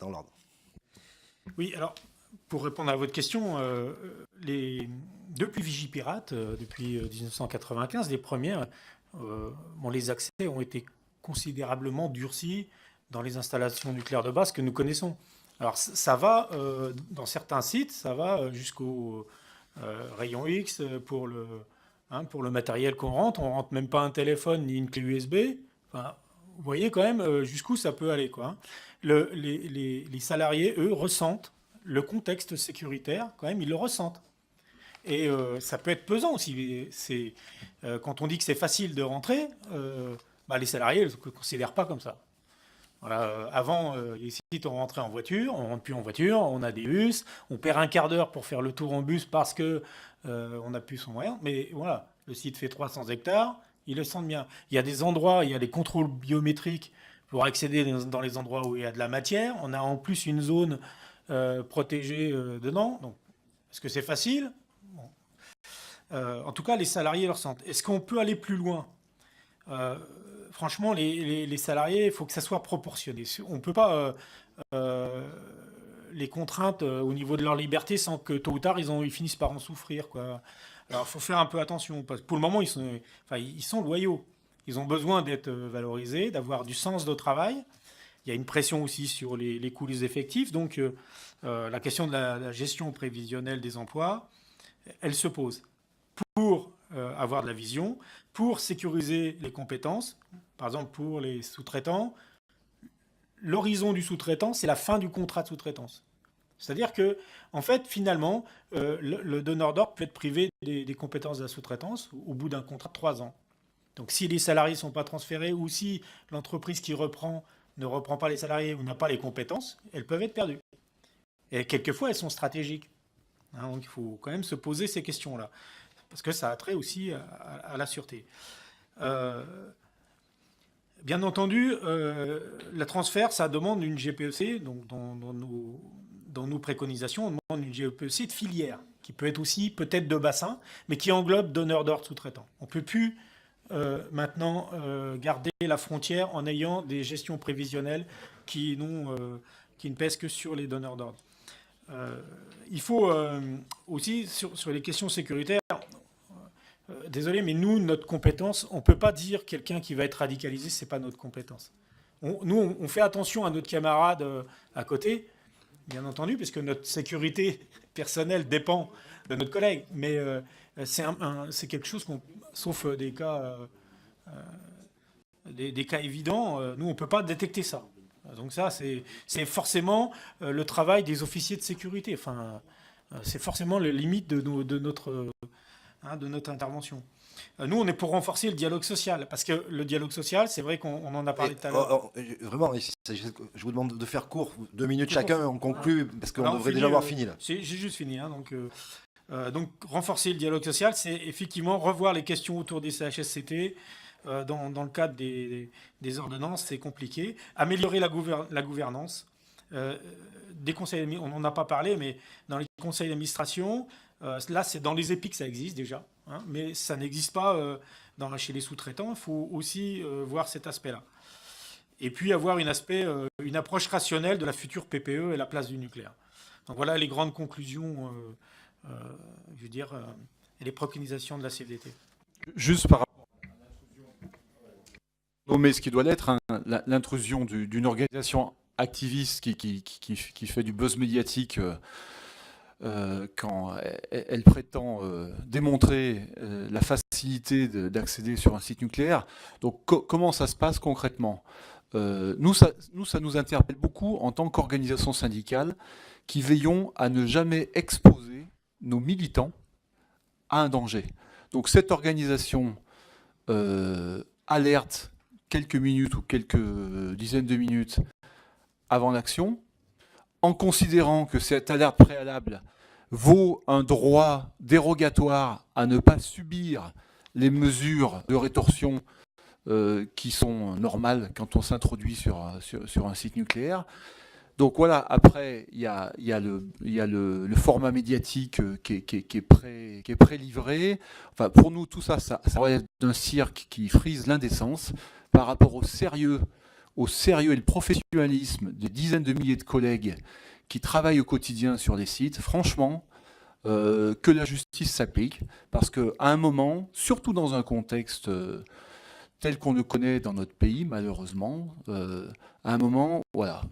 dans l'ordre. Oui, alors, pour répondre à votre question, depuis Vigipirate, depuis 1995, les premières, les accès ont été considérablement durcis dans les installations nucléaires de base que nous connaissons. Alors, ça va, dans certains sites, ça va jusqu'au rayon X pour le matériel qu'on rentre. On rentre même pas un téléphone ni une clé USB. Enfin, vous voyez quand même jusqu'où ça peut aller, quoi. Les salariés, eux, ressentent le contexte sécuritaire, quand même, ils le ressentent. Et ça peut être pesant aussi. Quand on dit que c'est facile de rentrer, les salariés ne le considèrent pas comme ça. Voilà, avant, les sites, on rentrait en voiture, on rentre plus en voiture, on a des bus, on perd un quart d'heure pour faire le tour en bus parce que on n'a plus son moyen. Mais voilà, le site fait 300 hectares, ils le sentent bien. Il y a des endroits, il y a des contrôles biométriques pour accéder dans les endroits où il y a de la matière. On a en plus une zone protégée dedans. Donc, est-ce que c'est facile? Bon. En tout cas, les salariés le ressentent. Est-ce qu'on peut aller plus loin? Franchement, les salariés, il faut que ça soit proportionné. On ne peut pas les contraintes au niveau de leur liberté sans que tôt ou tard, ils finissent par en souffrir, quoi. Alors, il faut faire un peu attention. Parce que pour le moment, ils sont loyaux. Ils ont besoin d'être valorisés, d'avoir du sens de travail. Il y a une pression aussi sur les coûts des effectifs. Donc, la question de la gestion prévisionnelle des emplois, elle se pose. Pour avoir de la vision, pour sécuriser les compétences, par exemple pour les sous-traitants, l'horizon du sous-traitant, c'est la fin du contrat de sous-traitance. C'est-à-dire que, en fait, finalement, le donneur d'ordre peut être privé des compétences de la sous-traitance au bout d'un contrat de 3 ans. Donc si les salariés ne sont pas transférés ou si l'entreprise qui reprend ne reprend pas les salariés ou n'a pas les compétences, elles peuvent être perdues. Et quelquefois, elles sont stratégiques. Donc il faut quand même se poser ces questions-là. Parce que ça a trait aussi à la sûreté. Bien entendu, le transfert, ça demande une GPEC. Donc dans nos préconisations, on demande une GPEC de filière, qui peut être aussi peut-être de bassin, mais qui englobe donneurs d'ordre sous-traitants. On ne peut plus maintenant garder la frontière en ayant des gestions prévisionnelles qui ne pèsent que sur les donneurs d'ordre. Il faut aussi, sur les questions sécuritaires, désolé, mais nous, notre compétence, on ne peut pas dire quelqu'un qui va être radicalisé, ce n'est pas notre compétence. Nous, on fait attention à notre camarade à côté, bien entendu, parce que notre sécurité personnelle dépend de notre collègue. Mais c'est quelque chose sauf des cas évidents, nous, on ne peut pas détecter ça. Donc ça, c'est forcément le travail des officiers de sécurité. Enfin, c'est forcément les limites de notre intervention. Nous, on est pour renforcer le dialogue social, parce que le dialogue social, c'est vrai qu'on en a parlé tout à l'heure. Vraiment, je vous demande de faire court, 2 minutes chacun, on conclut, parce qu'on devrait déjà avoir fini là. J'ai juste fini. Donc, renforcer le dialogue social, c'est effectivement revoir les questions autour des CHSCT. Dans le cadre des ordonnances, c'est compliqué. Améliorer la gouvernance. Des conseils, on n'en a pas parlé, mais dans les conseils d'administration, là, c'est dans les EPIC que ça existe déjà, mais ça n'existe pas chez les sous-traitants. Il faut aussi voir cet aspect-là. Et puis avoir une approche rationnelle de la future PPE et la place du nucléaire. Donc voilà les grandes conclusions, et les préconisations de la CFDT. Juste par rapport à nommer ce qui doit l'être, l'intrusion d'une organisation activiste qui fait du buzz médiatique quand elle prétend démontrer la facilité d'accéder sur un site nucléaire. Donc comment ça se passe concrètement? Nous, ça nous interpelle beaucoup en tant qu'organisation syndicale qui veillons à ne jamais exposer nos militants à un danger. Donc cette organisation alerte quelques minutes ou quelques dizaines de minutes avant l'action, en considérant que cette alerte préalable vaut un droit dérogatoire à ne pas subir les mesures de rétorsion qui sont normales quand on s'introduit sur un site nucléaire. Donc voilà, après, il y a le format médiatique qui est pré-livré. Enfin, pour nous, tout ça relève d'un cirque qui frise l'indécence par rapport au sérieux au sérieux et le professionnalisme des dizaines de milliers de collègues qui travaillent au quotidien sur les sites, franchement, que la justice s'applique, parce qu'à un moment, surtout dans un contexte tel qu'on le connaît dans notre pays, malheureusement, à un moment, voilà,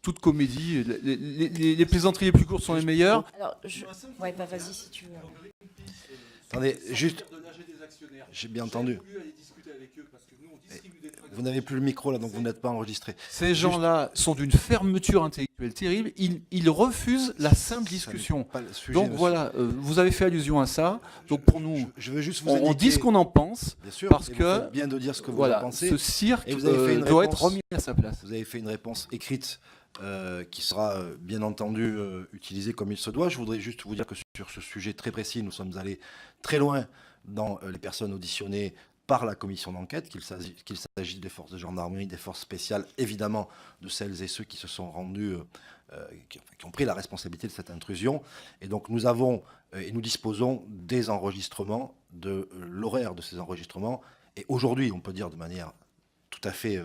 toute comédie, les plaisanteries les plus courtes sont les meilleures. Alors, ouais, bah vas-y si tu veux. Attendez, juste, j'ai bien entendu. Vous n'avez plus le micro là, donc vous n'êtes pas enregistré. Ces gens-là sont d'une fermeture intellectuelle terrible. Ils refusent la simple discussion. Pas le sujet, Donc monsieur. voilà, vous avez fait allusion à ça. Donc pour nous, Je veux juste vous on dit indiquer, ce qu'on en pense, bien sûr, parce et vous que faites bien de dire ce que vous en voilà, pensez. ce cirque Et vous avez fait une doit réponse. être remis à sa place. Vous avez fait une réponse écrite qui sera bien entendu utilisée comme il se doit. Je voudrais juste vous dire que sur ce sujet très précis, nous sommes allés très loin dans les personnes auditionnées par la commission d'enquête, qu'il s'agisse des forces de gendarmerie, des forces spéciales, évidemment de celles et ceux qui se sont rendus, qui ont pris la responsabilité de cette intrusion. Et donc nous avons et nous disposons des enregistrements, de l'horaire de ces enregistrements. Et aujourd'hui, on peut dire de manière tout à fait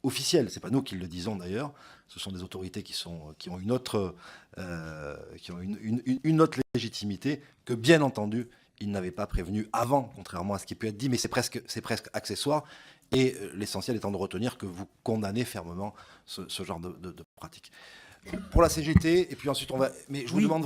officielle, c'est pas nous qui le disons d'ailleurs, ce sont des autorités qui ont une autre, une autre légitimité que bien entendu ils n'avaient pas prévenu avant, contrairement à ce qui peut être dit, mais c'est presque accessoire. Et l'essentiel étant de retenir que vous condamnez fermement ce genre de pratique. Pour la CGT, et puis ensuite on va. Mais je vous demanderai